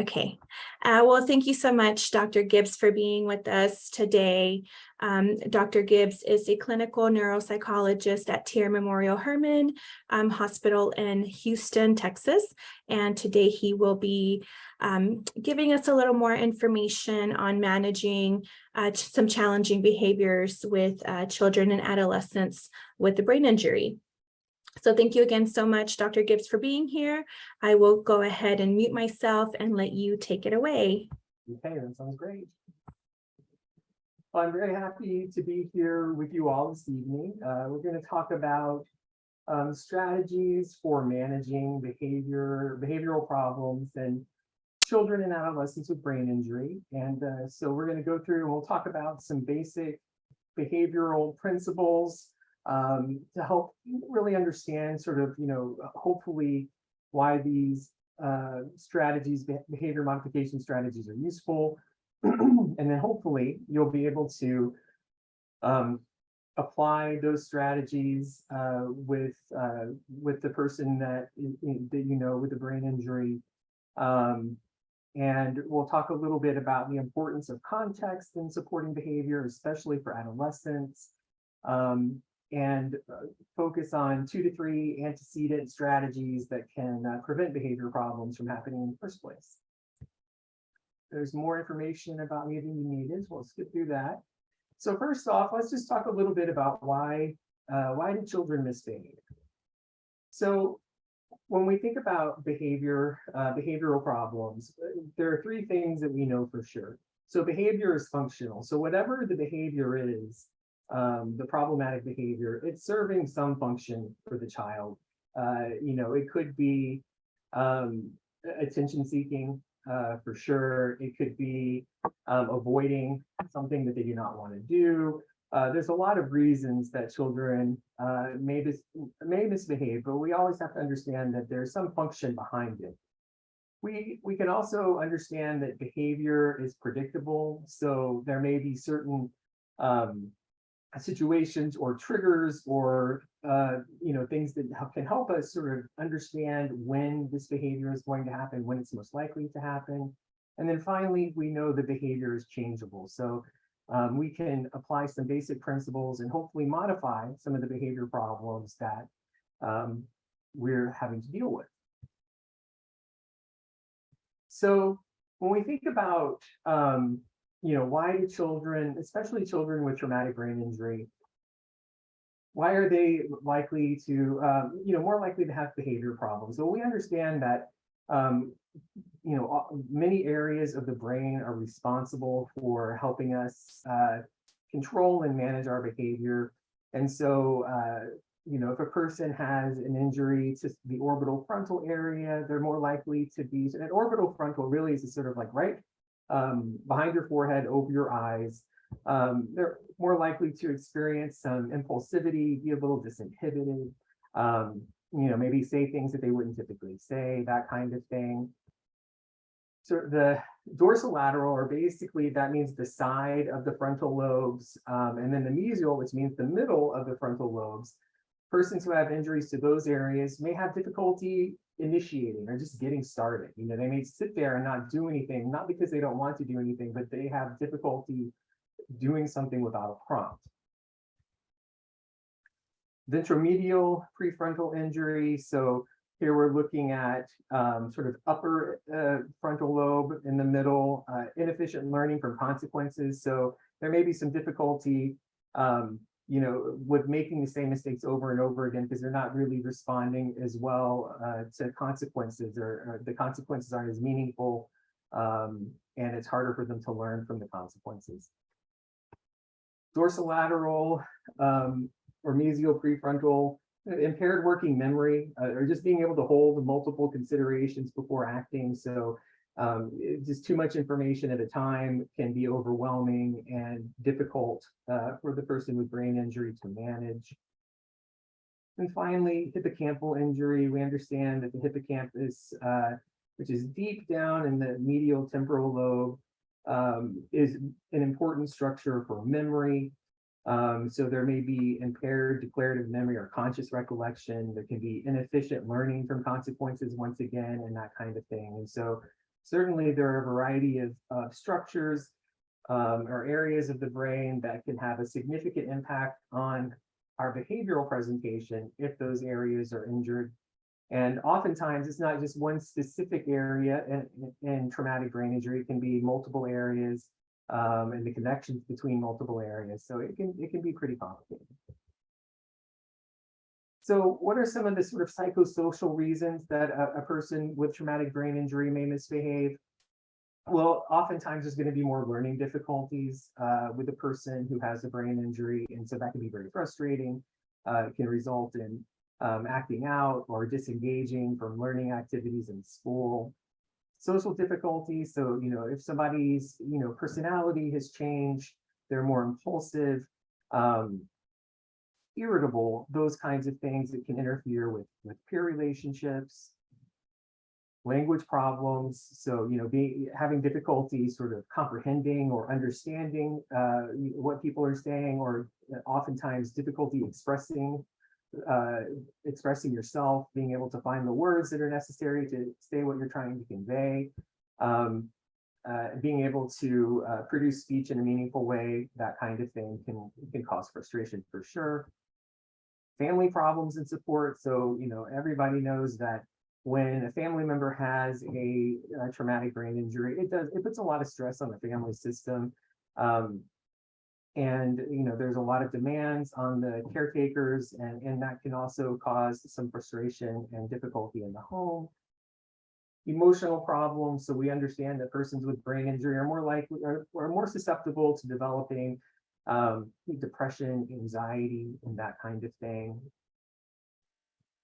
Okay. Well, thank you so much, Dr. Gibbs, for being with us today. Dr. Gibbs is a clinical neuropsychologist at Tier Memorial Hermann Hospital in Houston, Texas. And today he will be giving us a little more information on managing some challenging behaviors with children and adolescents with a brain injury. So thank you again so much, Dr. Gibbs, for being here. I will go ahead and mute myself and let you take it away. Okay, that sounds great. Well, I'm very happy to be here with you all this evening. We're going to talk about strategies for managing behavioral problems and children and adolescents with brain injury. And so we're going to go through and we'll talk about some basic behavioral principles to help really understand sort of, hopefully why these strategies, behavior modification strategies are useful. And then hopefully you'll be able to apply those strategies with the person that with the brain injury. And we'll talk a little bit about the importance of context in supporting behavior, especially for adolescents. And focus on 2 to 3 antecedent strategies that can prevent behavior problems from happening in the first place. There's more information about me than you needed, so we'll skip through that. So first off, let's just talk a little bit about why do children misbehave? So when we think about behavioral problems, there are 3 things that we know for sure. So behavior is functional. So whatever the behavior is, the problematic behavior, it's serving some function for the child. It could be attention seeking, for sure. It could be avoiding something that they do not want to do. There's a lot of reasons that children may misbehave, but we always have to understand that there's some function behind it. We can also understand that behavior is predictable. So there may be certain situations or triggers or things that can help us sort of understand when this behavior is going to happen, when it's most likely to happen. And then finally, we know the behavior is changeable. So we can apply some basic principles and hopefully modify some of the behavior problems that we're having to deal with. So when we think about why do children, especially children with traumatic brain injury, why are they likely to, more likely to have behavior problems? So we understand that, many areas of the brain are responsible for helping us control and manage our behavior. And so, if a person has an injury to the orbital frontal area, they're more likely to be, so that orbital frontal really is sort of like right behind your forehead, over your eyes. They're more likely to experience some impulsivity, be a little disinhibited, maybe say things that they wouldn't typically say, that kind of thing. So the dorsolateral, or basically that means the side of the frontal lobes, and then the mesial, which means the middle of the frontal lobes. Persons who have injuries to those areas may have difficulty initiating or just getting started. They may sit there and not do anything, not because they don't want to do anything, but they have difficulty doing something without a prompt. Ventromedial prefrontal injury. So here we're looking at sort of upper frontal lobe in the middle, inefficient learning from consequences. So there may be some difficulty with making the same mistakes over and over again because they're not really responding as well to consequences, or the consequences aren't as meaningful, and it's harder for them to learn from the consequences. Dorsolateral or mesial prefrontal, impaired working memory, or just being able to hold multiple considerations before acting. So just too much information at a time can be overwhelming and difficult for the person with brain injury to manage. And finally, hippocampal injury. We understand that the hippocampus, which is deep down in the medial temporal lobe, is an important structure for memory. So there may be impaired declarative memory or conscious recollection. There can be inefficient learning from consequences once again, and that kind of thing. And so Certainly, there are a variety of structures or areas of the brain that can have a significant impact on our behavioral presentation if those areas are injured. And oftentimes, it's not just one specific area in traumatic brain injury. It can be multiple areas and the connections between multiple areas. So it can be pretty complicated. So what are some of the sort of psychosocial reasons that a person with traumatic brain injury may misbehave? Well, oftentimes there's going to be more learning difficulties with the person who has a brain injury. And so that can be very frustrating. It can result in acting out or disengaging from learning activities in school. Social difficulties. So, if somebody's, personality has changed, they're more impulsive, irritable, those kinds of things that can interfere with peer relationships. Language problems, so having difficulty sort of comprehending or understanding what people are saying, or oftentimes difficulty expressing yourself, being able to find the words that are necessary to say what you're trying to convey, being able to produce speech in a meaningful way, that kind of thing can cause frustration for sure. Family problems and support, so everybody knows that when a family member has a traumatic brain injury, it puts a lot of stress on the family system. And there's a lot of demands on the caretakers, and that can also cause some frustration and difficulty in the home. Emotional problems, so we understand that persons with brain injury are more likely or more susceptible to developing depression, anxiety, and that kind of thing.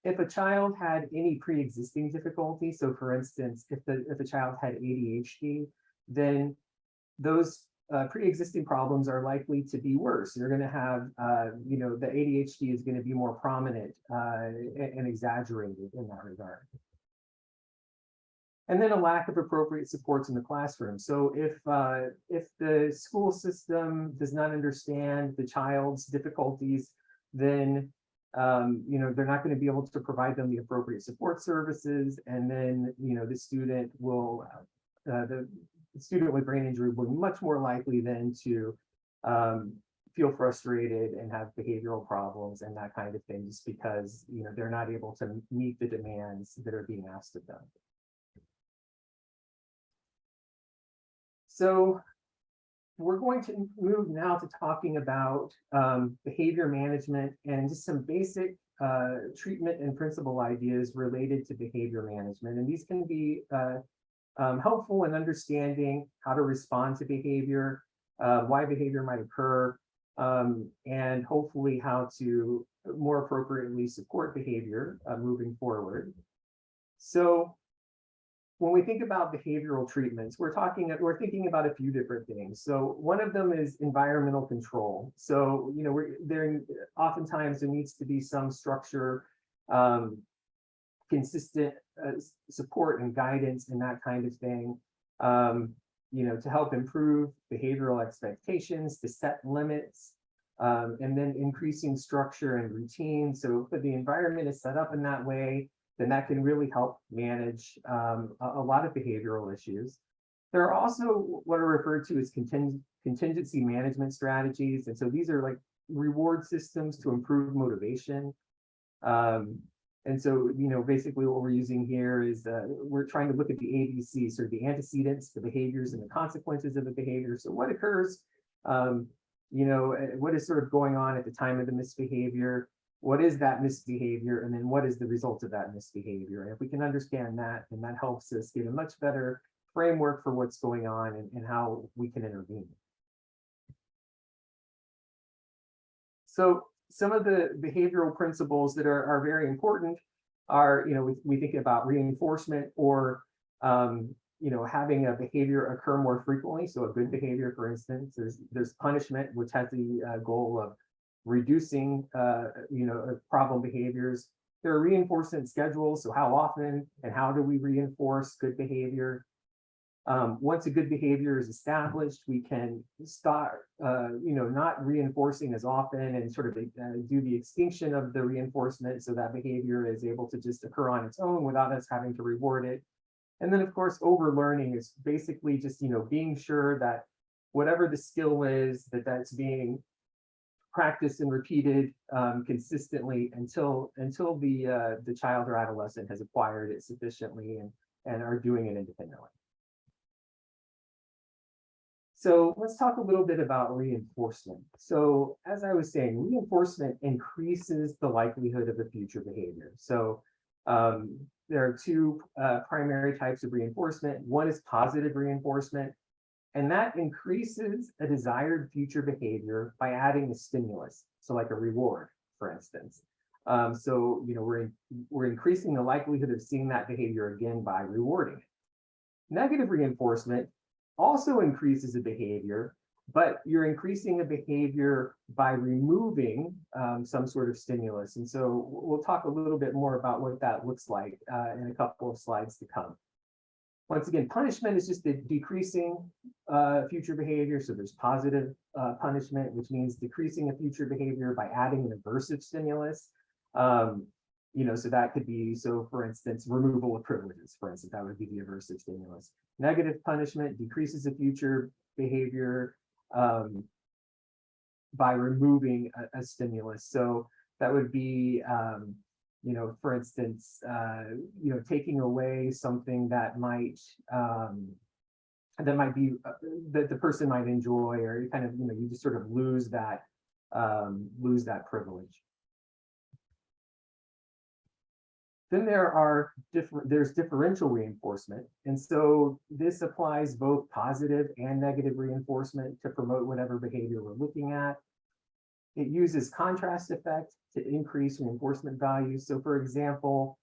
If a child had any pre-existing difficulty, so for instance, if a child had ADHD, then those pre-existing problems are likely to be worse. You're going to have, the ADHD is going to be more prominent and exaggerated in that regard. And then a lack of appropriate supports in the classroom. So if the school system does not understand the child's difficulties, then they're not going to be able to provide them the appropriate support services, and then the student with brain injury will be much more likely then to feel frustrated and have behavioral problems and that kind of thing, just because they're not able to meet the demands that are being asked of them. So we're going to move now to talking about behavior management and just some basic treatment and principle ideas related to behavior management. And these can be helpful in understanding how to respond to behavior, why behavior might occur, and hopefully how to more appropriately support behavior moving forward. So when we think about behavioral treatments, we're thinking about a few different things. So one of them is environmental control. So oftentimes there needs to be some structure, consistent support and guidance and that kind of thing, to help improve behavioral expectations, to set limits, and then increasing structure and routine. So if the environment is set up in that way, then that can really help manage a lot of behavioral issues. There are also what are referred to as contingency management strategies. And so these are like reward systems to improve motivation. And so, basically what we're using here is we're trying to look at the ABCs, so the antecedents, the behaviors, and the consequences of the behavior. So what occurs, what is sort of going on at the time of the misbehavior? What is that misbehavior? And then what is the result of that misbehavior? And if we can understand that, then that helps us get a much better framework for what's going on and how we can intervene. So some of the behavioral principles that are very important are, we think about reinforcement or, having a behavior occur more frequently. So a good behavior, for instance, there's punishment, which has the goal of reducing, problem behaviors. There are reinforcement schedules. So how often and how do we reinforce good behavior? Once a good behavior is established, we can start, not reinforcing as often and sort of do the extinction of the reinforcement so that behavior is able to just occur on its own without us having to reward it. And then of course, overlearning is basically just, being sure that whatever the skill is, that's being practiced and repeated consistently until the child or adolescent has acquired it sufficiently and are doing it independently. So let's talk a little bit about reinforcement. So as I was saying, reinforcement increases the likelihood of a future behavior. So there are two primary types of reinforcement. One is positive reinforcement, and that increases a desired future behavior by adding a stimulus. So like a reward, for instance. So we're increasing the likelihood of seeing that behavior again by rewarding it. Negative reinforcement also increases a behavior, but you're increasing a behavior by removing some sort of stimulus. And so we'll talk a little bit more about what that looks like in a couple of slides to come. Once again, punishment is just a decreasing future behavior. So there's positive punishment, which means decreasing a future behavior by adding an aversive stimulus. So that could be, so for instance, removal of privileges, for instance, that would be the aversive stimulus. Negative punishment decreases a future behavior by removing a stimulus. So that would be, for instance, taking away something that might be that the person might enjoy, or you kind of, you just sort of lose that privilege. Then there's differential reinforcement. And so this applies both positive and negative reinforcement to promote whatever behavior we're looking at. It uses contrast effect to increase reinforcement values. So for example,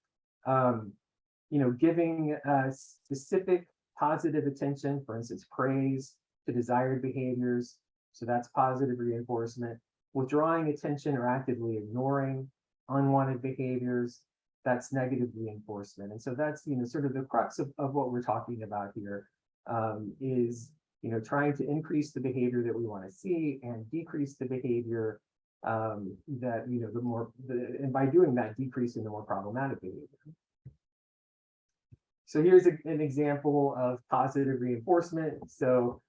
giving specific positive attention, for instance, praise to desired behaviors. So that's positive reinforcement. Withdrawing attention or actively ignoring unwanted behaviors, that's negative reinforcement. And so that's, sort of the crux of what we're talking about here is, trying to increase the behavior that we want to see and decrease the behavior that, and by doing that, decreasing the more problematic behavior. So here's an example of positive reinforcement. So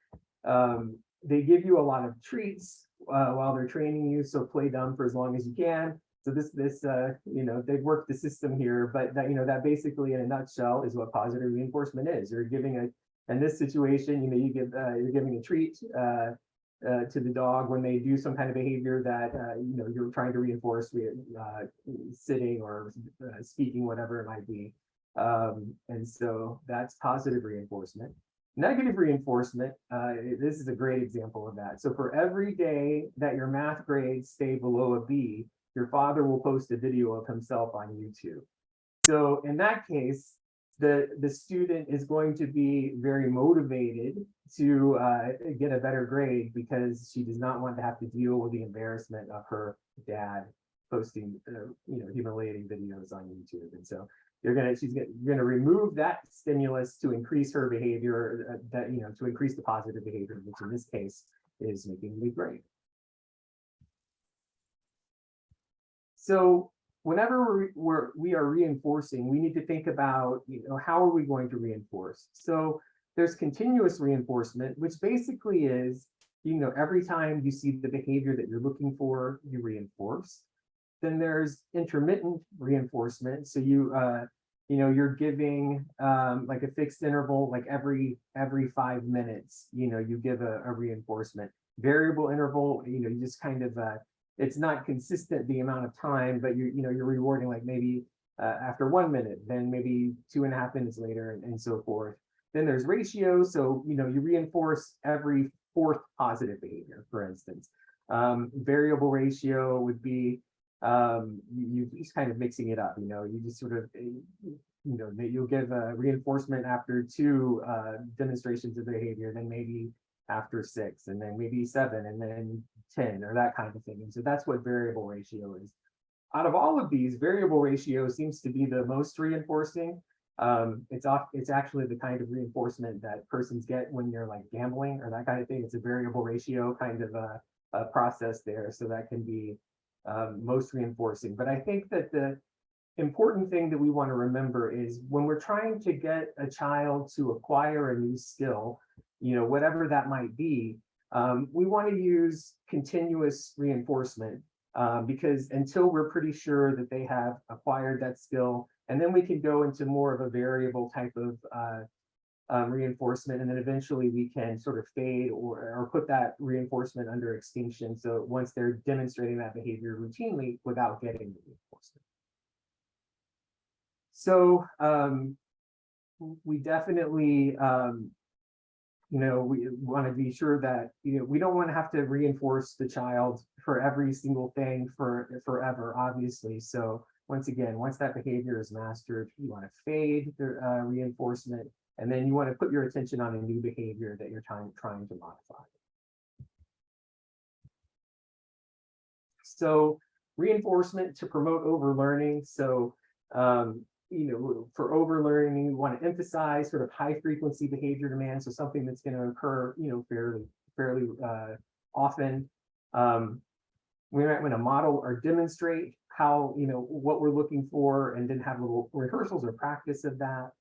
they give you a lot of treats while they're training you. So play dumb for as long as you can. So they've worked the system here, but that basically in a nutshell is what positive reinforcement is. You're giving in this situation, you're giving a treat to the dog when they do some kind of behavior that, you're trying to reinforce with sitting or speaking, whatever it might be. And so that's positive reinforcement. Negative reinforcement, this is a great example of that. So for every day that your math grades stay below a B, your father will post a video of himself on YouTube. So in that case, the student is going to be very motivated to get a better grade because she does not want to have to deal with the embarrassment of her dad posting humiliating videos on YouTube. And so you're gonna remove that stimulus to increase her behavior, to increase the positive behavior, which in this case is making the grade. So whenever we are reinforcing, we need to think about, how are we going to reinforce? So there's continuous reinforcement, which basically is, every time you see the behavior that you're looking for, you reinforce. Then there's intermittent reinforcement. So you're giving like a fixed interval, like every 5 minutes, you give a reinforcement. Variable interval, you just kind of it's not consistent the amount of time, but you're rewarding like maybe after 1 minute, then maybe 2.5 minutes later, and so forth. Then there's ratio, so you reinforce every 4th positive behavior, for instance. Variable ratio would be you just kind of mixing it up. You just sort of you'll give a reinforcement after 2 demonstrations of behavior, then maybe after 6, and then maybe 7, and then 10, or that kind of thing. And so that's what variable ratio is. Out of all of these, variable ratio seems to be the most reinforcing. It's actually the kind of reinforcement that persons get when you're like gambling or that kind of thing. It's a variable ratio kind of a process there, so that can be most reinforcing. But I think that important thing that we want to remember is when we're trying to get a child to acquire a new skill, whatever that might be, we want to use continuous reinforcement because until we're pretty sure that they have acquired that skill, and then we can go into more of a variable type of reinforcement, and then eventually we can sort of fade or put that reinforcement under extinction. So once they're demonstrating that behavior routinely without getting the reinforcement. So we definitely, we want to be sure that, we don't want to have to reinforce the child for every single thing forever, obviously. So once again, once that behavior is mastered, you want to fade the reinforcement, and then you want to put your attention on a new behavior that you're trying to modify. So reinforcement to promote overlearning. So, for overlearning, we want to emphasize sort of high frequency behavior demands. So something that's going to occur, fairly often. We might want to model or demonstrate how, what we're looking for, and then have little rehearsals or practice of that.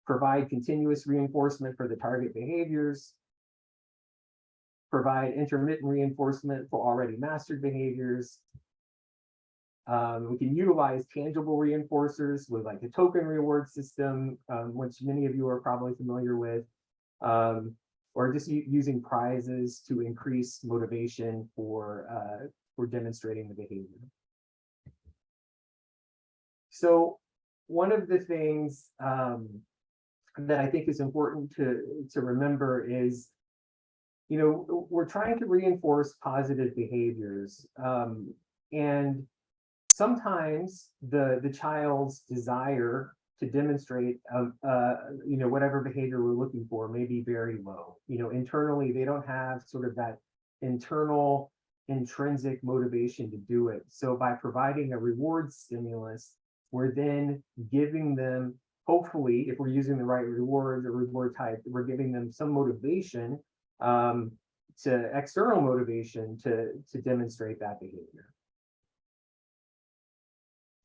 Provide continuous reinforcement for the target behaviors. Provide intermittent reinforcement for already mastered behaviors. We can utilize tangible reinforcers with like a token reward system, which many of you are probably familiar with, or just using prizes to increase motivation for demonstrating the behavior. So one of the things that I think is important to remember is, we're trying to reinforce positive behaviors, and sometimes the child's desire to demonstrate, whatever behavior we're looking for may be very low. Internally, they don't have sort of that internal intrinsic motivation to do it. So by providing a reward stimulus, we're then giving them, hopefully, if we're using the right rewards or reward type, we're giving them some motivation, to external motivation to demonstrate that behavior.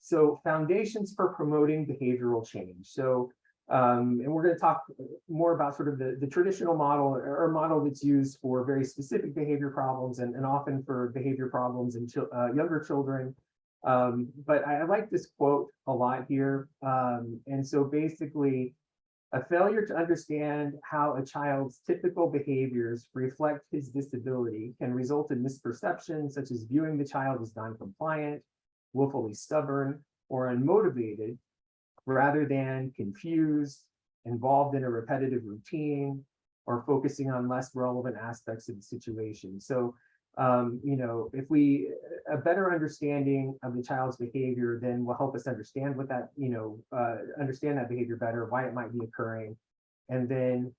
So foundations for promoting behavioral change. So, and we're going to talk more about sort of the traditional model, or model that's used for very specific behavior problems, and often for behavior problems in younger children. But I like this quote a lot here. And so basically, a failure to understand how a child's typical behaviors reflect his disability can result in misperceptions, such as viewing the child as non-compliant, willfully stubborn, or unmotivated, rather than confused, involved in a repetitive routine, or focusing on less relevant aspects of the situation. So, if a better understanding of the child's behavior then will help us understand what that, understand that behavior better, why it might be occurring. And then,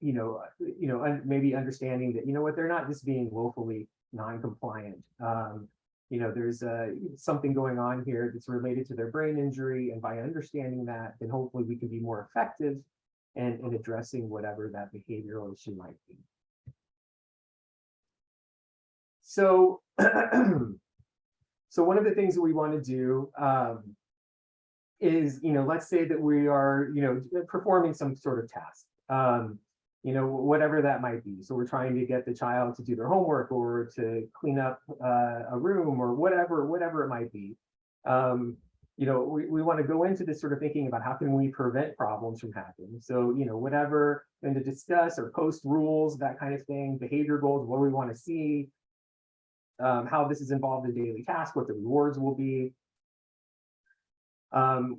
maybe understanding that, what, they're not just being willfully non-compliant. There's something going on here that's related to their brain injury. And by understanding that, then hopefully we can be more effective in addressing whatever that behavioral issue might be. So, so one of the things that we want to do is, let's say that we are, performing some sort of task, whatever that might be. So we're trying to get the child to do their homework, or to clean up a room, or whatever it might be. We want to go into this sort of thinking about how can we prevent problems from happening. So, whatever, and to discuss or post rules, that kind of thing, behavior goals, what do we want to see, how this is involved in daily tasks, what the rewards will be.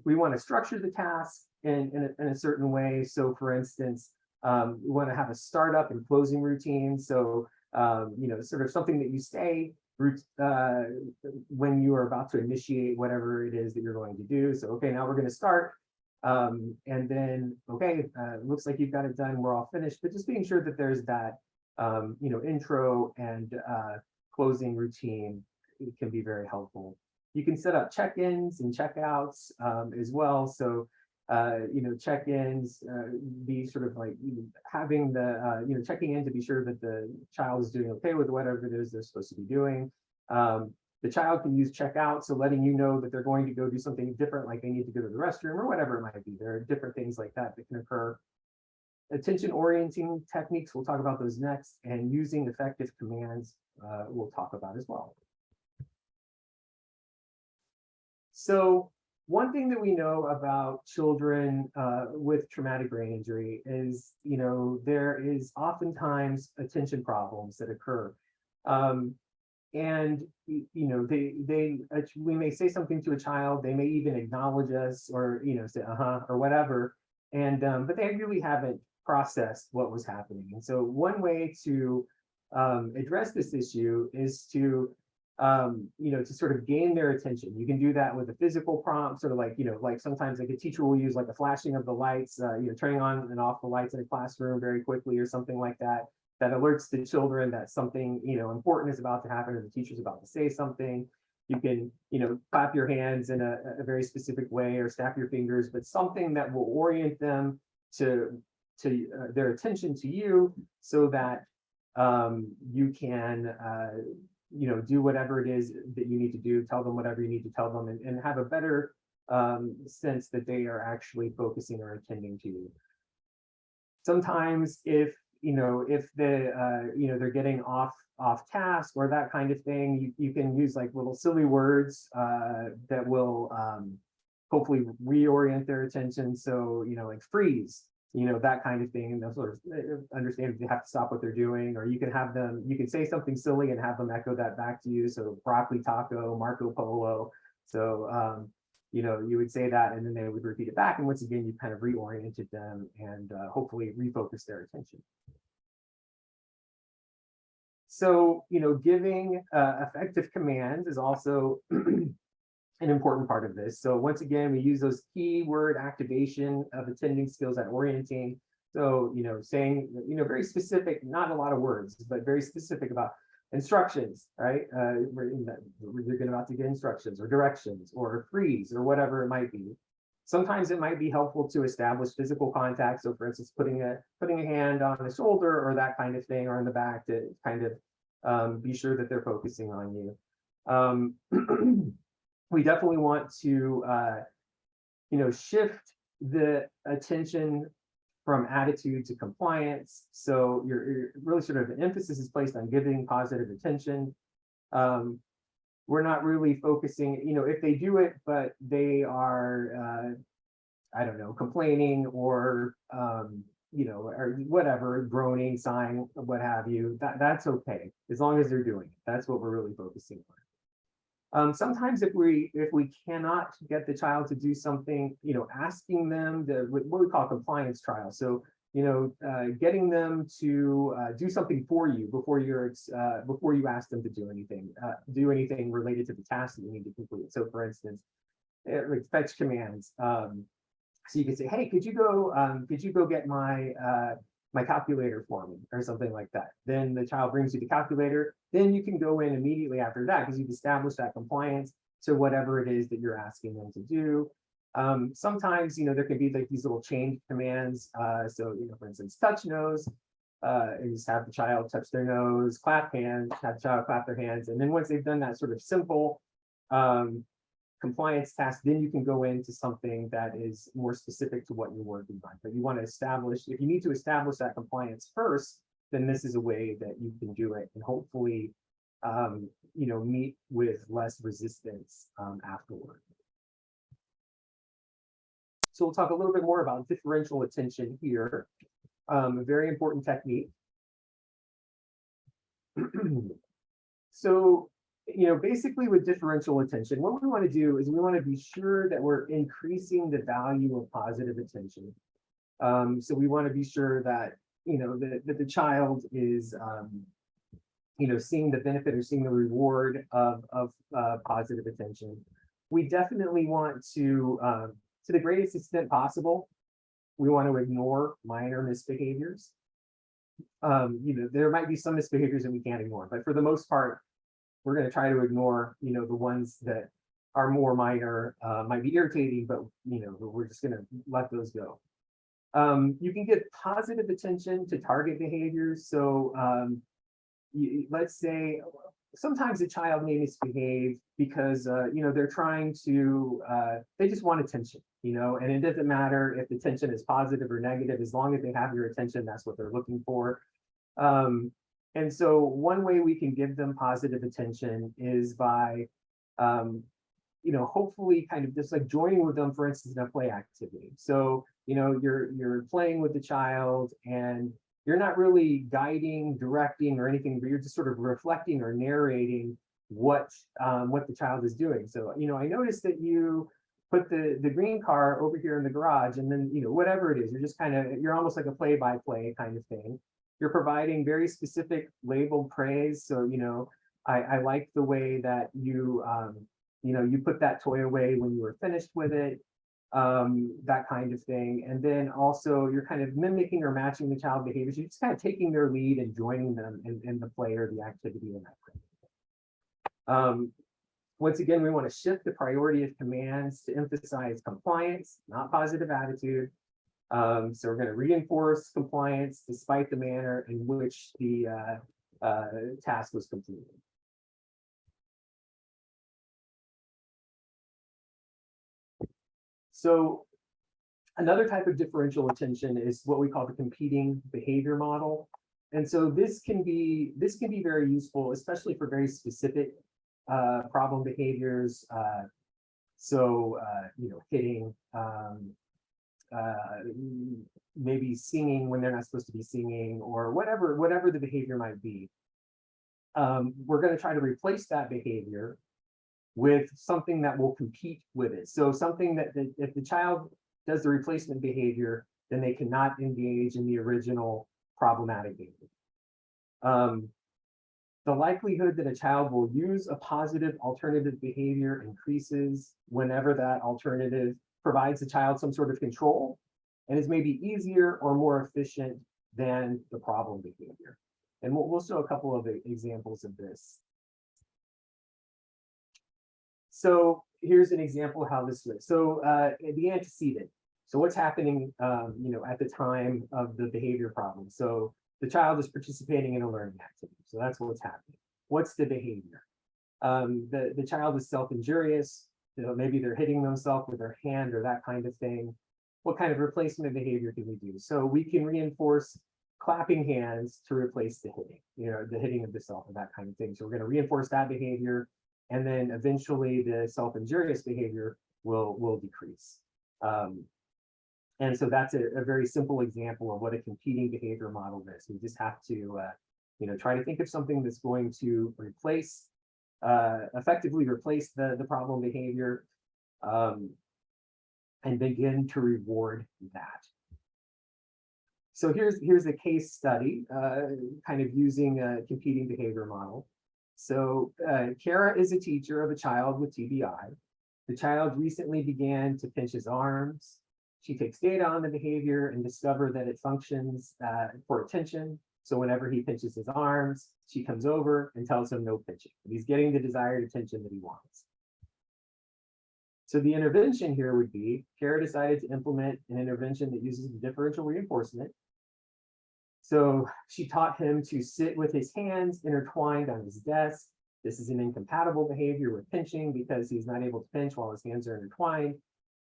We want to structure the task in a certain way. So for instance, we want to have a startup and closing routine. So, sort of something that you say when you are about to initiate whatever it is that you're going to do. So, okay, now we're going to start. And then, okay, looks like you've got it done. We're all finished. But just being sure that there's that, intro and closing routine, it can be very helpful. You can set up check-ins and check-outs as well. So, check-ins be sort of like having the, checking in to be sure that the child is doing okay with whatever it is they're supposed to be doing. The child can use checkout, so letting you know that they're going to go do something different, like they need to go to the restroom or whatever it might be. There are different things like that that can occur. Attention orienting techniques, we'll talk about those next, and using effective commands, we'll talk about as well. So one thing that we know about children with traumatic brain injury is, there is oftentimes attention problems that occur. And we may say something to a child, they may even acknowledge us or say or whatever, and but they really haven't processed what was happening. And so one way to address this issue is to to sort of gain their attention. You can do that with a physical prompt, sort of like like sometimes like a teacher will use like the flashing of the lights, turning on and off the lights in a classroom very quickly or something like that. That alerts the children that something important is about to happen, or the teacher's about to say something. You can clap your hands in a very specific way or snap your fingers, but something that will orient them to their attention to you, so that you can do whatever it is that you need to do, tell them whatever you need to tell them, and have a better sense that they are actually focusing or attending to you. Sometimes if they're getting off task or that kind of thing, you can use like little silly words that will hopefully reorient their attention. So like freeze, that kind of thing, and they'll sort of understand if they have to stop what they're doing. Or you can say something silly and have them echo that back to you. So broccoli taco, Marco Polo. So you would say that, and then they would repeat it back, and once again you kind of reoriented them and hopefully refocus their attention. So giving effective commands is also an important part of this. So once again, we use those keyword activation of attending skills at orienting. So saying very specific, not a lot of words, but very specific about instructions, right? You're about to get instructions or directions or freeze or whatever it might be. Sometimes it might be helpful to establish physical contact. So for instance, putting a hand on the shoulder or that kind of thing, or in the back, to kind of be sure that they're focusing on you. We definitely want to shift the attention from attitude to compliance. So you're really sort of an emphasis is placed on giving positive attention. We're not really focusing, if they do it, but they are, I don't know, complaining or, or whatever, groaning, sighing, what have you, that's okay, as long as they're doing it. That's what we're really focusing on. Sometimes if we cannot get the child to do something, asking them what we call compliance trial. So, getting them to do something for you before you ask them to do anything related to the task that you need to complete. So for instance, like fetch commands. So you could say, hey, could you go get my calculator for me, or something like that. Then the child brings you the calculator. Then you can go in immediately after that, because you've established that compliance to whatever it is that you're asking them to do. Sometimes, there can be like these little change commands. So, for instance, touch nose, and just have the child touch their nose, clap hands, have the child clap their hands. And then once they've done that sort of simple compliance task, then you can go into something that is more specific to what you're working on. But you want to establish, if you need to establish that compliance first, then this is a way that you can do it, and hopefully, meet with less resistance afterward. So we'll talk a little bit more about differential attention here, a very important technique. So, basically with differential attention, what we want to do is we want to be sure that we're increasing the value of positive attention. So we want to be sure that, that the child is, seeing the benefit or seeing the reward of positive attention. We definitely want to the greatest extent possible, we want to ignore minor misbehaviors. There might be some misbehaviors that we can't ignore, but for the most part, we're going to try to ignore, the ones that are more minor, might be irritating, but, we're just going to let those go. You can give positive attention to target behaviors. So let's say sometimes a child may misbehave because, they're trying to, they just want attention, and it doesn't matter if the attention is positive or negative, as long as they have your attention, that's what they're looking for. And so one way we can give them positive attention is by, hopefully kind of just like joining with them, for instance, in a play activity. So, you're playing with the child and you're not really guiding, directing, or anything, but you're just sort of reflecting or narrating what the child is doing. So, I noticed that you put the green car over here in the garage, and then, whatever it is, you're just kind of, you're almost like a play-by-play kind of thing. You're providing very specific labeled praise. So, I like the way that you put that toy away when you were finished with it, that kind of thing. And then also you're kind of mimicking or matching the child behaviors. You're just kind of taking their lead and joining them in the play or the activity in that way. Once again, we want to shift the priority of commands to emphasize compliance, not positive attitude. So we're going to reinforce compliance despite the manner in which the task was completed. So another type of differential attention is what we call the competing behavior model. And so this can be very useful, especially for very specific problem behaviors. Hitting, maybe singing when they're not supposed to be singing, or whatever the behavior might be. We're going to try to replace that behavior with something that will compete with it. So something that if the child does the replacement behavior, then they cannot engage in the original problematic behavior. The likelihood that a child will use a positive alternative behavior increases whenever that alternative provides the child some sort of control and is maybe easier or more efficient than the problem behavior. And we'll show a couple of examples of this. So here's an example of how this works. So the antecedent. So what's happening, at the time of the behavior problem? So the child is participating in a learning activity. So that's what's happening. What's the behavior? The child is self-injurious. Maybe they're hitting themselves with their hand or that kind of thing. What kind of replacement behavior can we do? So we can reinforce clapping hands to replace the hitting, the hitting of the self and that kind of thing. So we're going to reinforce that behavior. And then eventually the self-injurious behavior will decrease. And so that's a very simple example of what a competing behavior model is. We just have to, try to think of something that's going to effectively replace the problem behavior, and begin to reward that. So here's a case study, kind of using a competing behavior model. So Kara is a teacher of a child with TBI. The child recently began to pinch his arms. She takes data on the behavior and discovers that it functions for attention. So whenever he pinches his arms, she comes over and tells him no pinching. He's getting the desired attention that he wants. So the intervention here would be, Kara decided to implement an intervention that uses differential reinforcement. So she taught him to sit with his hands intertwined on his desk. This is an incompatible behavior with pinching because he's not able to pinch while his hands are intertwined.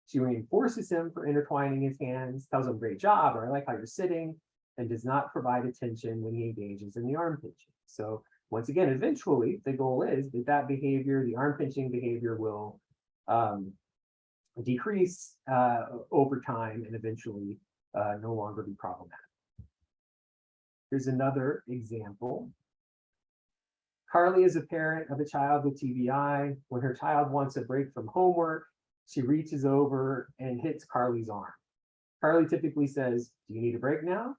She reinforces him for intertwining his hands, tells him, great job, or I like how you're sitting, and does not provide attention when he engages in the arm pinching. So once again, eventually, the goal is that behavior, the arm pinching behavior, will decrease over time and eventually no longer be problematic. Here's another example. Carly is a parent of a child with TBI. When her child wants a break from homework, she reaches over and hits Carly's arm. Carly typically says, do you need a break now?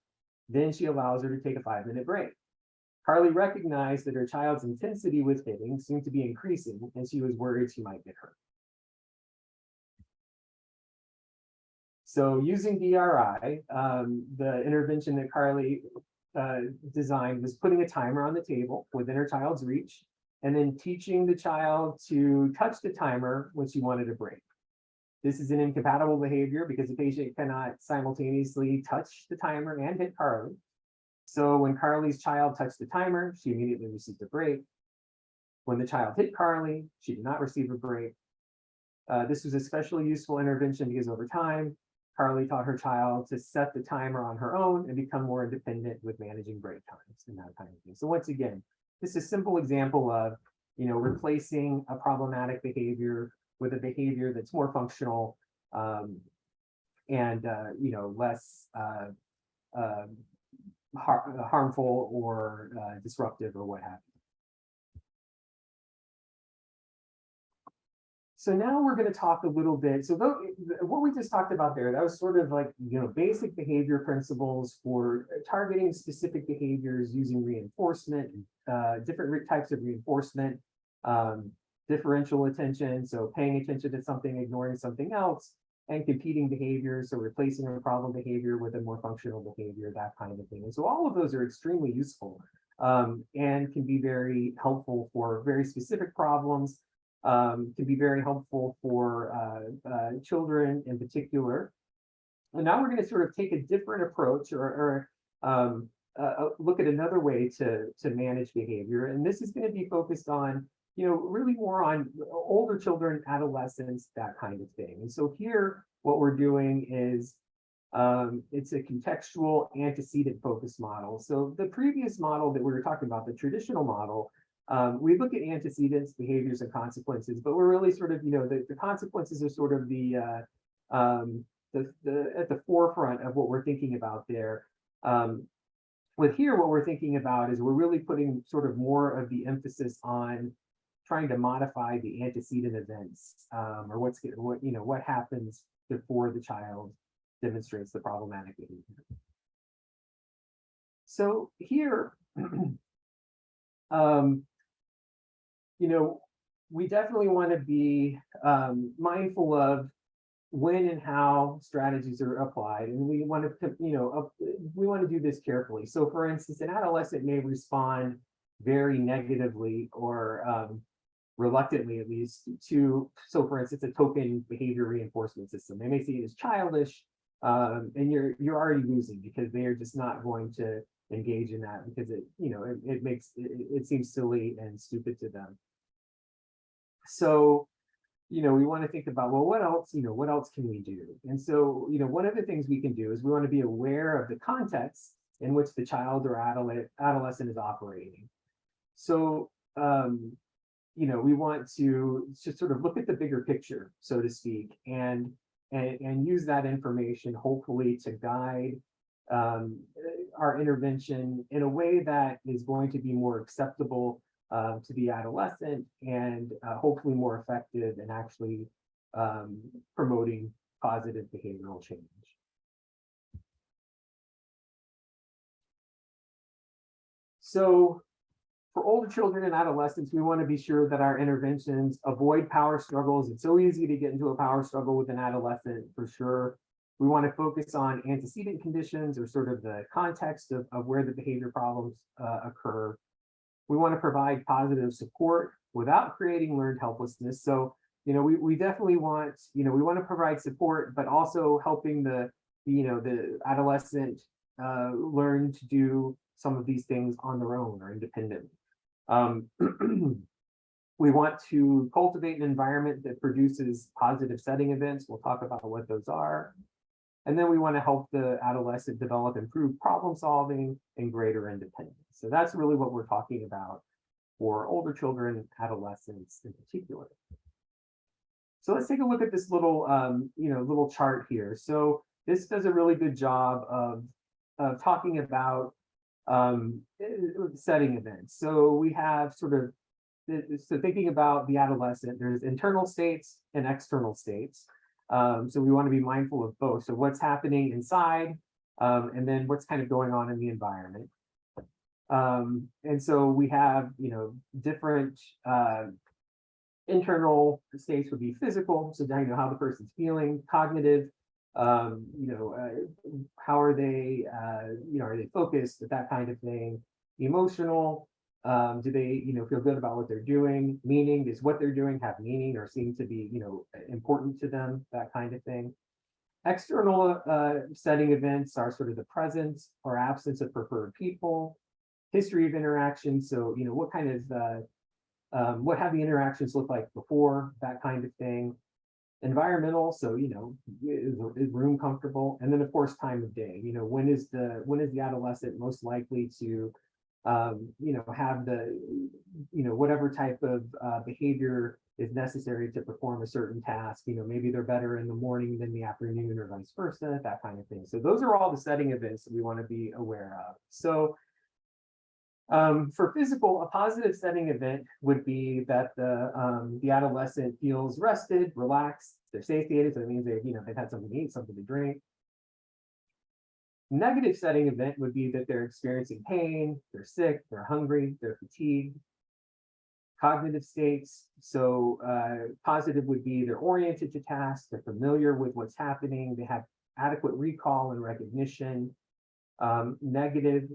Then she allows her to take a 5-minute break. Carly recognized that her child's intensity with hitting seemed to be increasing, and she was worried she might get hurt. So using DRI, the intervention that Carly designed was putting a timer on the table within her child's reach, and then teaching the child to touch the timer when she wanted a break. This is an incompatible behavior because the patient cannot simultaneously touch the timer and hit Carly. So when Carly's child touched the timer, she immediately received a break. When the child hit Carly, she did not receive a break. This was especially useful intervention because over time, Carly taught her child to set the timer on her own and become more independent with managing break times and that kind of thing. So once again, this is a simple example of, replacing a problematic behavior with a behavior that's more functional, and less harmful or disruptive or what have you. So now we're going to talk a little bit. So what we just talked about there, that was sort of like, basic behavior principles for targeting specific behaviors using reinforcement, different types of reinforcement, differential attention. So paying attention to something, ignoring something else, and competing behaviors. So replacing a problem behavior with a more functional behavior, that kind of thing. And so all of those are extremely useful, and can be very helpful for very specific problems. Can be very helpful for children in particular. And now we're going to sort of take a different approach or look at another way to manage behavior. And this is going to be focused on, really more on older children, adolescents, that kind of thing. And so here, what we're doing is it's a contextual antecedent focus model. So the previous model that we were talking about, the traditional model, we look at antecedents, behaviors, and consequences, but we're really sort of, the consequences are sort of the at the forefront of what we're thinking about there. With here, what we're thinking about is we're really putting sort of more of the emphasis on trying to modify the antecedent events, or what happens before the child demonstrates the problematic behavior. So here, we definitely want to be mindful of when and how strategies are applied, and we want to do this carefully. So, for instance, an adolescent may respond very negatively or reluctantly, at least, to, so for instance, a token behavior reinforcement system. They may see it as childish, and you're already losing because they are just not going to engage in that because it seems silly and stupid to them. So, we want to think about, well, what else can we do? And so, one of the things we can do is we want to be aware of the context in which the child or adolescent is operating. So, we want to just sort of look at the bigger picture, so to speak, and use that information hopefully to guide our intervention in a way that is going to be more acceptable to the adolescent and hopefully more effective in actually promoting positive behavioral change. So for older children and adolescents, we want to be sure that our interventions avoid power struggles. It's so easy to get into a power struggle with an adolescent, for sure. We want to focus on antecedent conditions or sort of the context of where the behavior problems occur. We want to provide positive support without creating learned helplessness. So, we definitely want, we want to provide support, but also helping the adolescent learn to do some of these things on their own or independently. We want to cultivate an environment that produces positive setting events. We'll talk about what those are. And then we want to help the adolescent develop improved problem solving and greater independence. So that's really what we're talking about for older children, adolescents in particular. So let's take a look at this little, little chart here. So this does a really good job of talking about setting events. So we have so thinking about the adolescent, there's internal states and external states. So we want to be mindful of both. So what's happening inside, and then what's kind of going on in the environment. And so we have, different internal states would be physical. So now you know how the person's feeling, cognitive, how are they, are they focused, that kind of thing. Emotional, do they, feel good about what they're doing? Meaning, does what they're doing have meaning or seem to be, important to them? That kind of thing. External setting events are sort of the presence or absence of preferred people, history of interaction. So, what kind What have the interactions look like before, that kind of thing. Environmental, so is room comfortable? And then of course time of day. When is the adolescent most likely to have the whatever type of behavior is necessary to perform a certain task. Maybe they're better in the morning than the afternoon or vice versa, that kind of thing. So those are all the setting events that we want to be aware of. So for physical, a positive setting event would be that the adolescent feels rested, relaxed, they're satiated, so that means they've had something to eat, something to drink. Negative setting event would be that they're experiencing pain, they're sick, they're hungry, they're fatigued. Cognitive states, so positive would be they're oriented to tasks, they're familiar with what's happening, they have adequate recall and recognition. Negative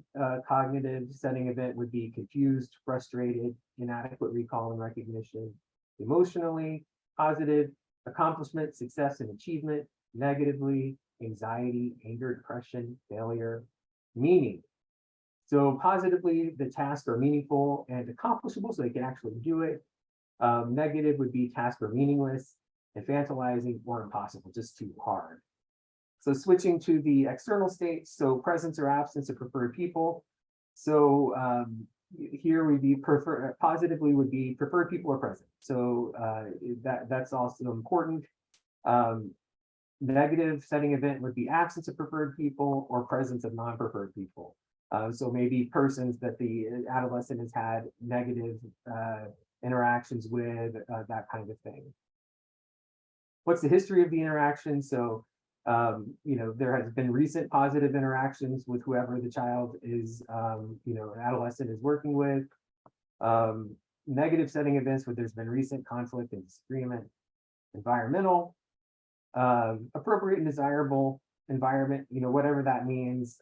cognitive setting event would be confused, frustrated, inadequate recall and recognition. Emotionally, positive, accomplishment, success, and achievement. Negatively, anxiety, anger, depression, failure. Meaning, so positively, the tasks are meaningful and accomplishable, so they can actually do it. Negative would be tasks are meaningless, infantilizing, or impossible, just too hard. So switching to the external states, so presence or absence of preferred people. So here would be positively would be preferred people are present. So that's also important. Negative setting event would be absence of preferred people or presence of non-preferred people. So maybe persons that the adolescent has had negative interactions with, that kind of thing. What's the history of the interaction? So there has been recent positive interactions with whoever the child is, an adolescent is working with. Negative setting events where there's been recent conflict and disagreement. Environmental, appropriate and desirable environment, whatever that means,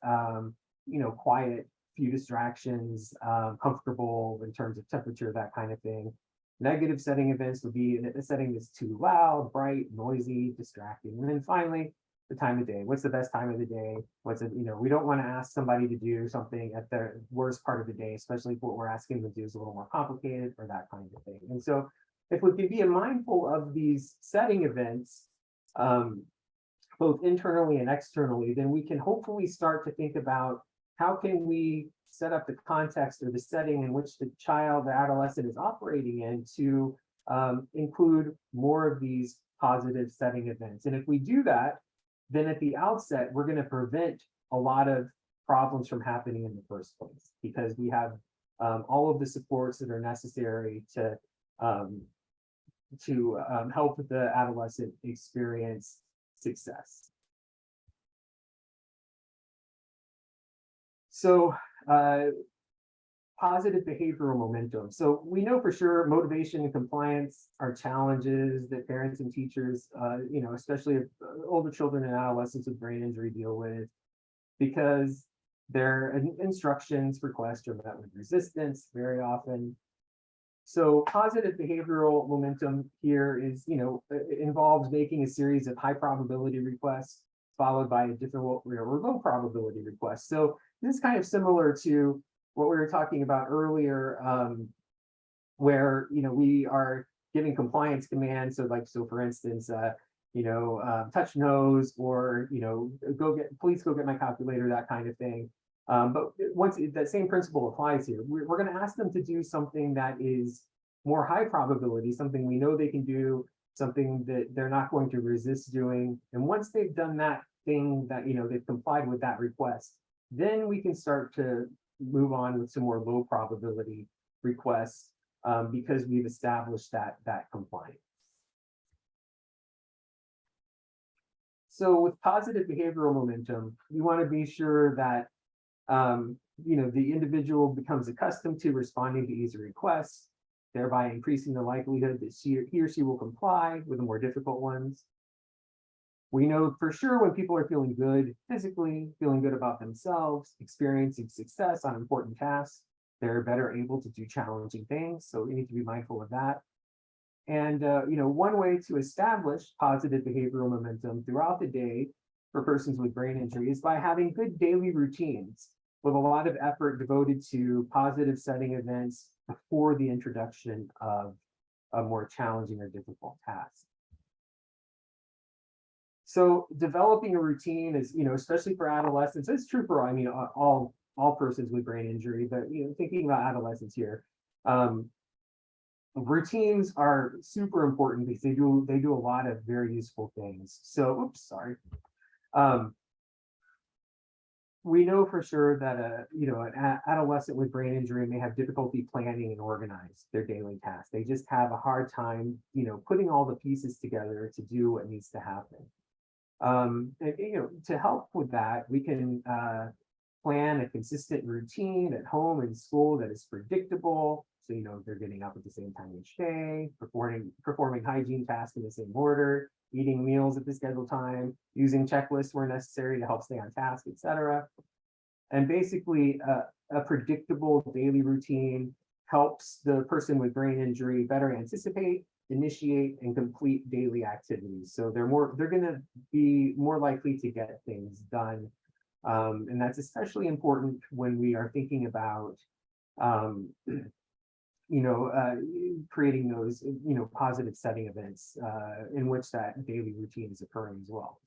quiet, few distractions, comfortable in terms of temperature, that kind of thing. Negative setting events would be a setting that's too loud, bright, noisy, distracting. And then finally, the time of day. What's the best time of the day? We don't want to ask somebody to do something at the worst part of the day, especially if what we're asking them to do is a little more complicated or that kind of thing. And so if we can be mindful of these setting events, both internally and externally, then we can hopefully start to think about how can we set up the context or the setting in which the child, the adolescent is operating in to include more of these positive setting events. And if we do that, then at the outset, we're going to prevent a lot of problems from happening in the first place, because we have all of the supports that are necessary to help the adolescent experience success. So positive behavioral momentum. So we know for sure motivation and compliance are challenges that parents and teachers, especially older children and adolescents with brain injury deal with, because their instructions, requests are met with resistance very often. So positive behavioral momentum here is, involves making a series of high probability requests followed by a different or low probability request. So this is kind of similar to what we were talking about earlier, where we are giving compliance commands. So for instance, touch nose, or please go get my calculator, that kind of thing. But once that same principle applies here, we're going to ask them to do something that is more high probability, something we know they can do, something that they're not going to resist doing. And once they've done that thing that, they've complied with that request, then we can start to move on with some more low probability requests, because we've established that compliance. So with positive behavioral momentum, we want to be sure that the individual becomes accustomed to responding to easy requests, thereby increasing the likelihood that he or she will comply with the more difficult ones. We know for sure when people are feeling good physically, feeling good about themselves, experiencing success on important tasks, they're better able to do challenging things. So we need to be mindful of that. And one way to establish positive behavioral momentum throughout the day for persons with brain injury is by having good daily routines with a lot of effort devoted to positive setting events before the introduction of a more challenging or difficult task. So developing a routine is, especially for adolescents, it's true for, all persons with brain injury, but, thinking about adolescents here, routines are super important because they do a lot of very useful things. So, oops, sorry. We know for sure that an adolescent with brain injury may have difficulty planning and organize their daily tasks. They just have a hard time, putting all the pieces together to do what needs to happen. And to help with that, we can plan a consistent routine at home and school that is predictable. So, they're getting up at the same time each day, performing hygiene tasks in the same order, eating meals at the scheduled time, using checklists where necessary to help stay on task, etc. And basically, a predictable daily routine helps the person with brain injury better anticipate, initiate, and complete daily activities. So they're going to be more likely to get things done. And that's especially important when we are thinking about creating those, positive setting events in which that daily routine is occurring as well.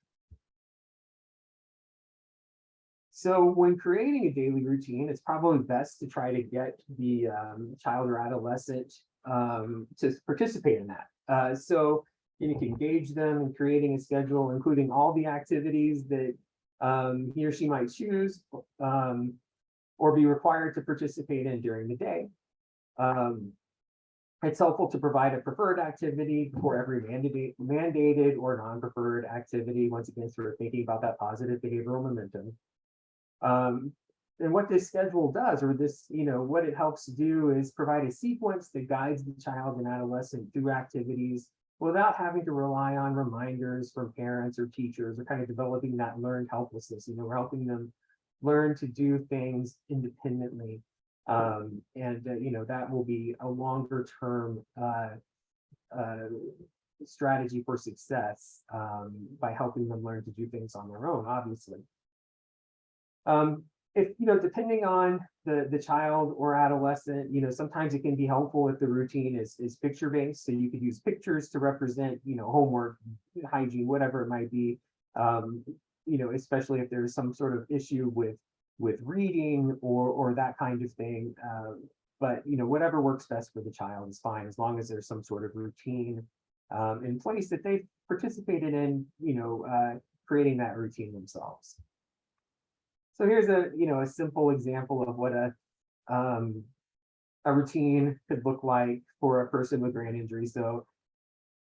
So when creating a daily routine, it's probably best to try to get the child or adolescent to participate in that. So you can engage them in creating a schedule, including all the activities that he or she might choose or be required to participate in during the day. It's helpful to provide a preferred activity for every mandated or non-preferred activity. Once again, sort of thinking about that positive behavioral momentum. And what this schedule does, or this, what it helps to do is provide a sequence that guides the child and adolescent through activities without having to rely on reminders from parents or teachers, or kind of developing that learned helplessness. We're helping them learn to do things independently. That will be a longer term strategy for success by helping them learn to do things on their own, obviously. If depending on the child or adolescent, sometimes it can be helpful if the routine is picture based. So you could use pictures to represent, homework, hygiene, whatever it might be. Especially if there's some sort of issue with reading or that kind of thing. But whatever works best for the child is fine, as long as there's some sort of routine in place that they've participated in, creating that routine themselves. So here's a simple example of what a routine could look like for a person with brain injury. So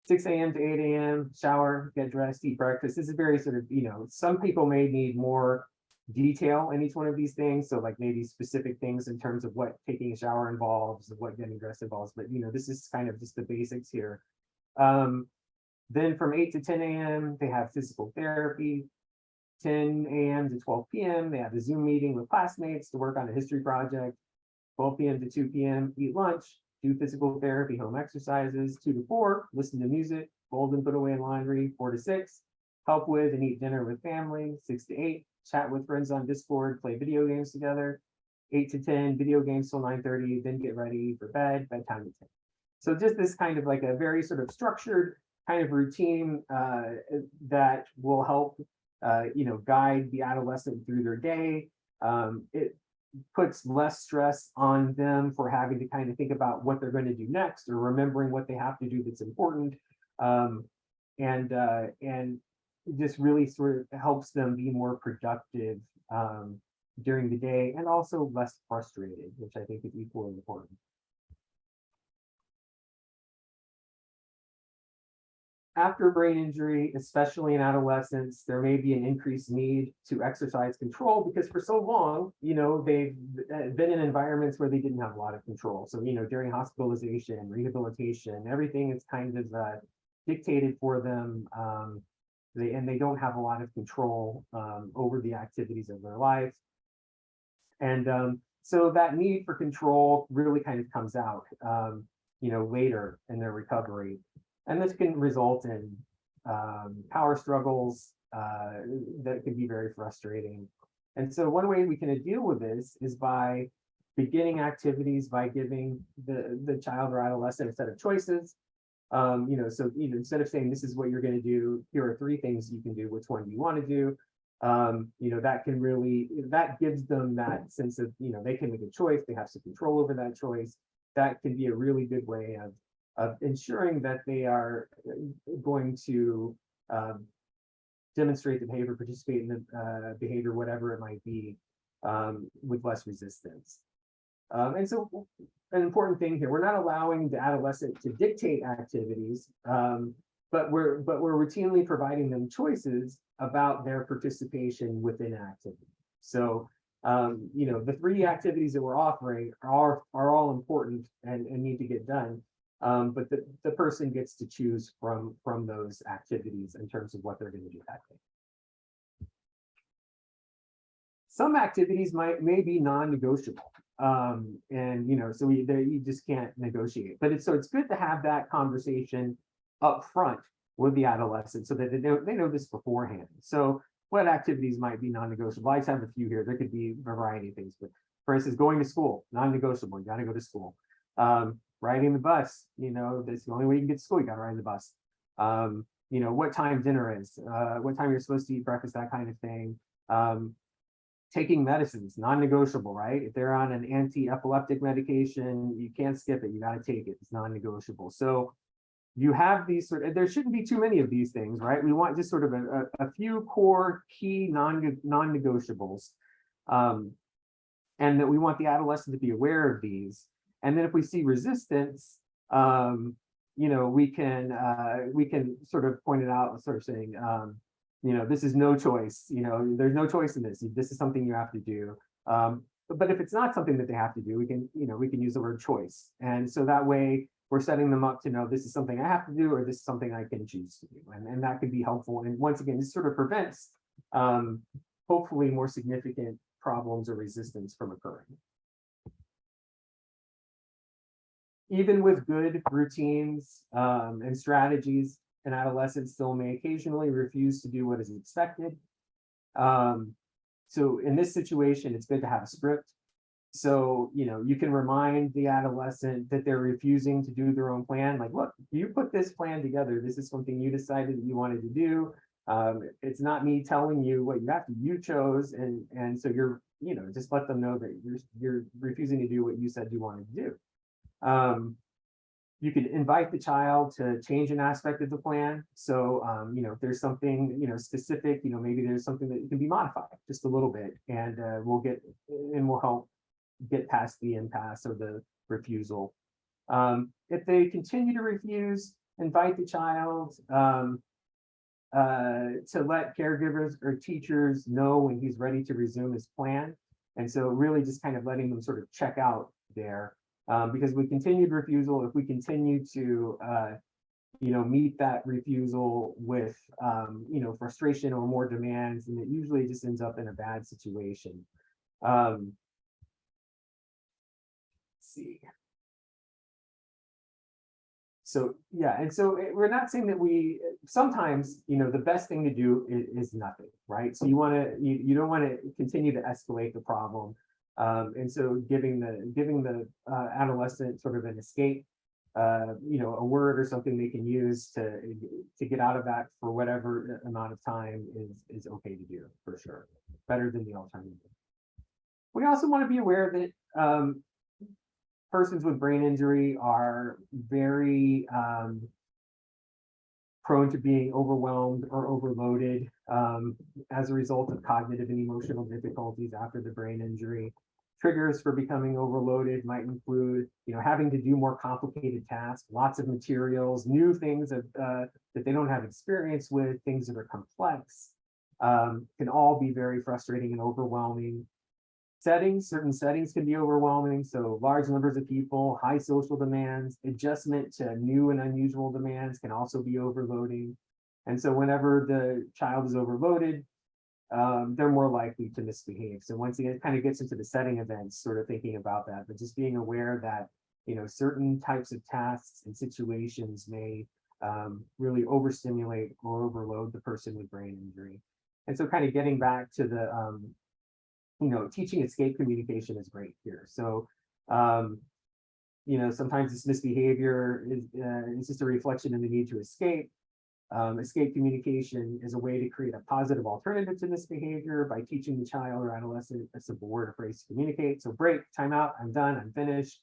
6 a.m. to 8 a.m., shower, get dressed, eat breakfast. This is very sort of, some people may need more detail in each one of these things. So like maybe specific things in terms of what taking a shower involves, what getting dressed involves, but this is kind of just the basics here. Then from 8 to 10 a.m., they have physical therapy. 10 a.m. to 12 p.m., they have a Zoom meeting with classmates to work on a history project. 12 p.m. to 2 p.m., eat lunch, do physical therapy, home exercises. 2 to 4, listen to music, fold and put away laundry. 4 to 6, help with and eat dinner with family. 6 to 8, chat with friends on Discord, play video games together. 8 to 10, video games till 9:30, then get ready for bed, bedtime to 10. So just this kind of like a very sort of structured kind of routine that will help guide the adolescent through their day. It puts less stress on them for having to kind of think about what they're going to do next, or remembering what they have to do that's important. And this really sort of helps them be more productive during the day, and also less frustrated, which I think is equally important. After brain injury, especially in adolescents, there may be an increased need to exercise control, because for so long, they've been in environments where they didn't have a lot of control. So, during hospitalization, rehabilitation, everything is kind of dictated for them. They don't have a lot of control over the activities of their life. And so that need for control really kind of comes out, later in their recovery. And this can result in power struggles that can be very frustrating. And so one way we can deal with this is by beginning activities by giving the child or adolescent a set of choices. So instead of saying this is what you're going to do, here are 3 things you can do, which one do you want to do? That gives them that sense of, they can make a choice, they have some control over that choice. That can be a really good way of ensuring that they are going to demonstrate the behavior, participate in the behavior, whatever it might be, with less resistance. And so an important thing here, we're not allowing the adolescent to dictate activities, but we're routinely providing them choices about their participation within activity. So, the 3 activities that we're offering are all important and need to get done. But the person gets to choose from those activities in terms of what they're going to do that day. Some activities may be non-negotiable. So you just can't negotiate. But it's good to have that conversation up front with the adolescent so that they know this beforehand. So what activities might be non-negotiable? I just have a few here. There could be a variety of things, but for instance, going to school, non-negotiable. You got to go to school. Riding the bus, that's the only way you can get to school. You got to ride the bus. What time dinner is, what time you're supposed to eat breakfast, that kind of thing. Taking medicines, non-negotiable, right? If they're on an anti-epileptic medication, you can't skip it. You got to take it. It's non-negotiable. So you have these there shouldn't be too many of these things, right? We want just sort of a few core key non-negotiables, and that we want the adolescent to be aware of these. And then if we see resistance, we can sort of point it out, sort of saying, this is no choice. There's no choice in this. This is something you have to do. But if it's not something that they have to do, we can use the word choice. And so that way we're setting them up to know this is something I have to do, or this is something I can choose to do. And that could be helpful. And once again, this sort of prevents hopefully more significant problems or resistance from occurring. Even with good routines and strategies, an adolescent still may occasionally refuse to do what is expected. So in this situation, it's good to have a script. So, you can remind the adolescent that they're refusing to do their own plan. Like, look, you put this plan together. This is something you decided that you wanted to do. It's not me telling you what you have to, you chose. And so you're, just let them know that you're refusing to do what you said you wanted to do. You could invite the child to change an aspect of the plan. So, if there's something, specific, maybe there's something that can be modified just a little bit, and we'll help get past the impasse or the refusal. If they continue to refuse, invite the child to let caregivers or teachers know when he's ready to resume his plan. And so really just kind of letting them sort of check out there. Because with continued refusal, if we continue to, meet that refusal with, frustration or more demands, and it usually just ends up in a bad situation. Let's see. So, yeah, and so we're not saying that sometimes, the best thing to do is nothing, right? So you don't want to continue to escalate the problem. And so giving the adolescent sort of an escape, a word or something they can use to get out of that for whatever amount of time is okay to do, for sure. Better than the alternative. We also want to be aware that persons with brain injury are very prone to being overwhelmed or overloaded as a result of cognitive and emotional difficulties after the brain injury. Triggers for becoming overloaded might include, having to do more complicated tasks, lots of materials, new things that they don't have experience with, things that are complex, can all be very frustrating and overwhelming. Certain settings can be overwhelming. So large numbers of people, high social demands, adjustment to new and unusual demands can also be overloading. And so whenever the child is overloaded, they're more likely to misbehave. So once it kind of gets into the setting events, sort of thinking about that, but just being aware that, certain types of tasks and situations may really overstimulate or overload the person with brain injury. And so kind of getting back to teaching escape communication is great here. So, sometimes this misbehavior is just a reflection of the need to escape. Escape communication is a way to create a positive alternative to this behavior by teaching the child or adolescent a simple word or phrase to communicate. So break, time out, I'm done, I'm finished.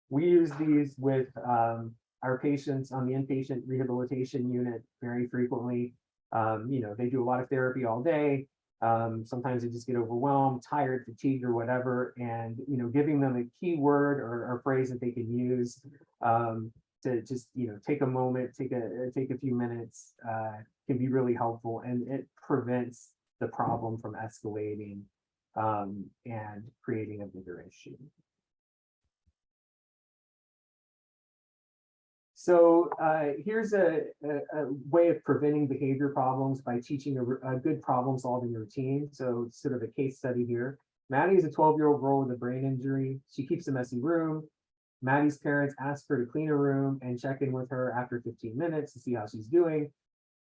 We use these with our patients on the inpatient rehabilitation unit very frequently. They do a lot of therapy all day. Sometimes they just get overwhelmed, tired, fatigued, or whatever. And, giving them a key word or phrase that they can use to just take a moment, take a few minutes, can be really helpful, and it prevents the problem from escalating and creating a bigger issue. So here's a way of preventing behavior problems by teaching a good problem solving routine. So sort of a case study here. Maddie is a 12-year-old girl with a brain injury. She keeps a messy room. Maddie's parents ask her to clean her room and check in with her after 15 minutes to see how she's doing.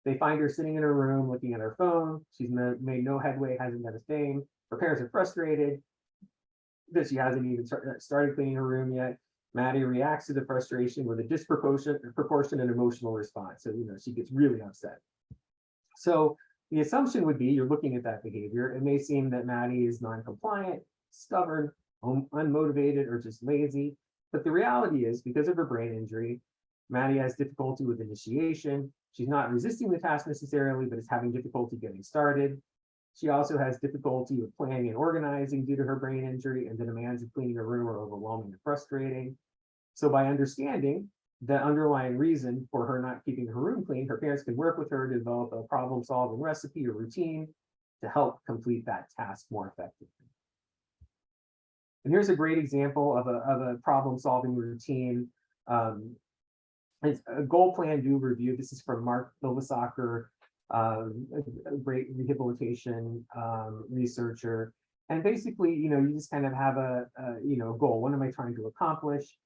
They find her sitting in her room looking at her phone. She's made no headway, hasn't done a thing. Her parents are frustrated that she hasn't even started cleaning her room yet. Maddie reacts to the frustration with a disproportionate emotional response. So, she gets really upset. So the assumption would be you're looking at that behavior. It may seem that Maddie is non-compliant, stubborn, unmotivated, or just lazy. But the reality is, because of her brain injury, Maddie has difficulty with initiation. She's not resisting the task necessarily, but is having difficulty getting started. She also has difficulty with planning and organizing due to her brain injury, and the demands of cleaning her room are overwhelming and frustrating. So by understanding the underlying reason for her not keeping her room clean, her parents can work with her to develop a problem-solving recipe or routine to help complete that task more effectively. And here's a great example of a problem-solving routine. It's a goal plan do review. This is from Mark Billisacker, a great rehabilitation researcher. And basically, you just kind of have a goal. What am I trying to accomplish?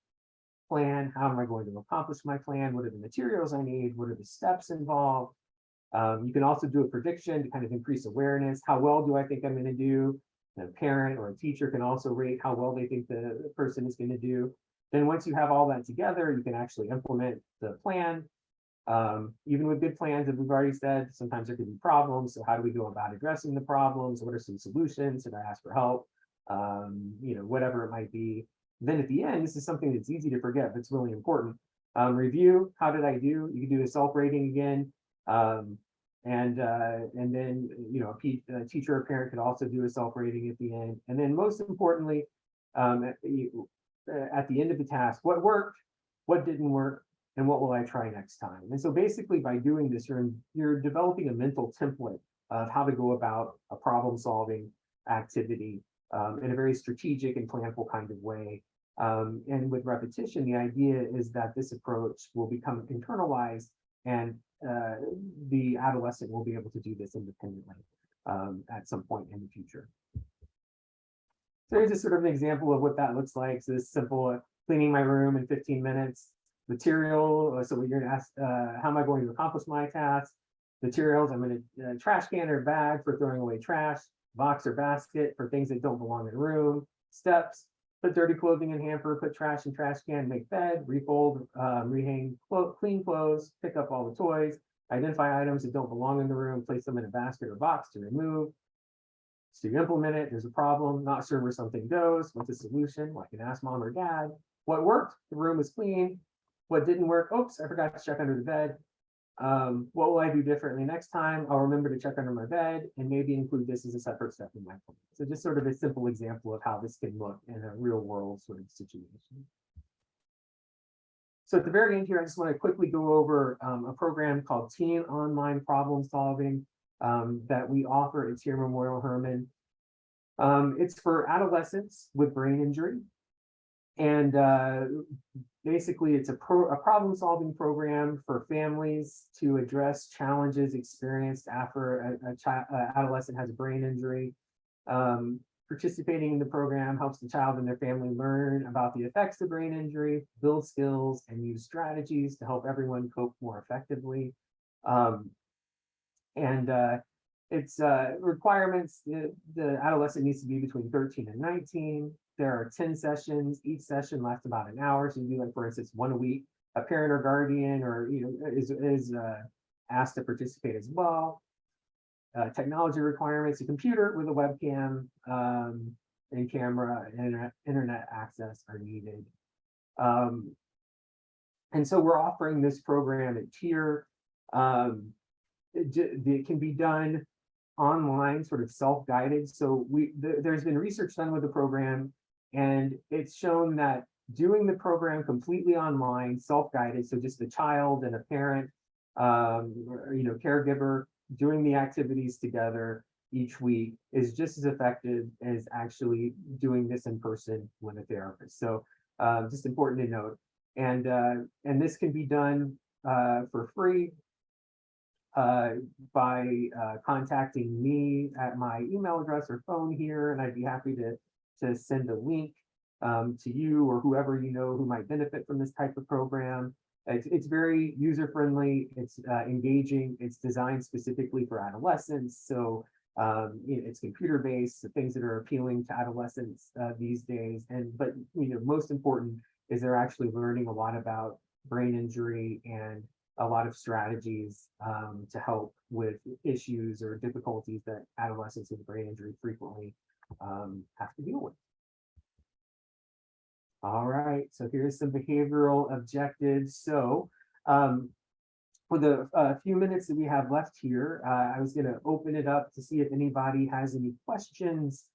Plan. How am I going to accomplish my plan? What are the materials I need? What are the steps involved? You can also do a prediction to kind of increase awareness. How well do I think I'm going to do? A parent or a teacher can also rate how well they think the person is going to do. Then once you have all that together, you can actually implement the plan. Even with good plans, as we've already said, sometimes there could be problems. So how do we go about addressing the problems? What are some solutions? Should I ask for help? Whatever it might be. Then at the end, this is something that's easy to forget, but it's really important. Review, how did I do? You can do a self-rating again. And then, a teacher or parent could also do a self-rating at the end. And then most importantly, at the end of the task, what worked, what didn't work, and what will I try next time? And so basically by doing this, you're developing a mental template of how to go about a problem-solving activity in a very strategic and planful kind of way. And with repetition, the idea is that this approach will become internalized, and the adolescent will be able to do this independently at some point in the future. So here's a sort of an example of what that looks like. So this simple cleaning my room in 15 minutes. Material, so you're going to ask, how am I going to accomplish my task? Materials, I'm going to trash can or bag for throwing away trash, box or basket for things that don't belong in a room. Steps, put dirty clothing in hamper, put trash in trash can, make bed, refold, rehang clean clothes, pick up all the toys, identify items that don't belong in the room, place them in a basket or box to remove. So you implement it, there's a problem, not sure where something goes, what's the solution? Well, I can ask mom or dad. What worked? The room was clean. What didn't work? Oops, I forgot to check under the bed. What will I do differently next time? I'll remember to check under my bed and maybe include this as a separate step in my plan. So just sort of a simple example of how this can look in a real world sort of situation. So at the very end here, I just want to quickly go over a program called Teen Online Problem Solving that we offer at Tier Memorial Hermann. It's for adolescents with brain injury. And basically, it's a problem-solving program for families to address challenges experienced after an adolescent has a brain injury. Participating in the program helps the child and their family learn about the effects of brain injury, build skills, and use strategies to help everyone cope more effectively. It's requirements. The adolescent needs to be between 13 and 19. There are 10 sessions. Each session lasts about an hour. So you do, like, for instance, one a week. A parent or guardian or is asked to participate as well. Technology requirements: a computer with a webcam and camera and internet access are needed. And so we're offering this program at tier. It can be done online, sort of self-guided. So there's been research done with the program, and it's shown that doing the program completely online, self-guided, so just the child and a parent, or, caregiver, doing the activities together each week is just as effective as actually doing this in person with a therapist. So just important to note. And this can be done for free by contacting me at my email address or phone here, and I'd be happy to send a link to you or whoever you know who might benefit from this type of program. It's very user-friendly, it's engaging, it's designed specifically for adolescents. So it's computer-based, so things that are appealing to adolescents these days. But most important is they're actually learning a lot about brain injury and a lot of strategies to help with issues or difficulties that adolescents with brain injury frequently have to deal with. All right, so here's some behavioral objectives. So for the few minutes that we have left here, I was going to open it up to see if anybody has any questions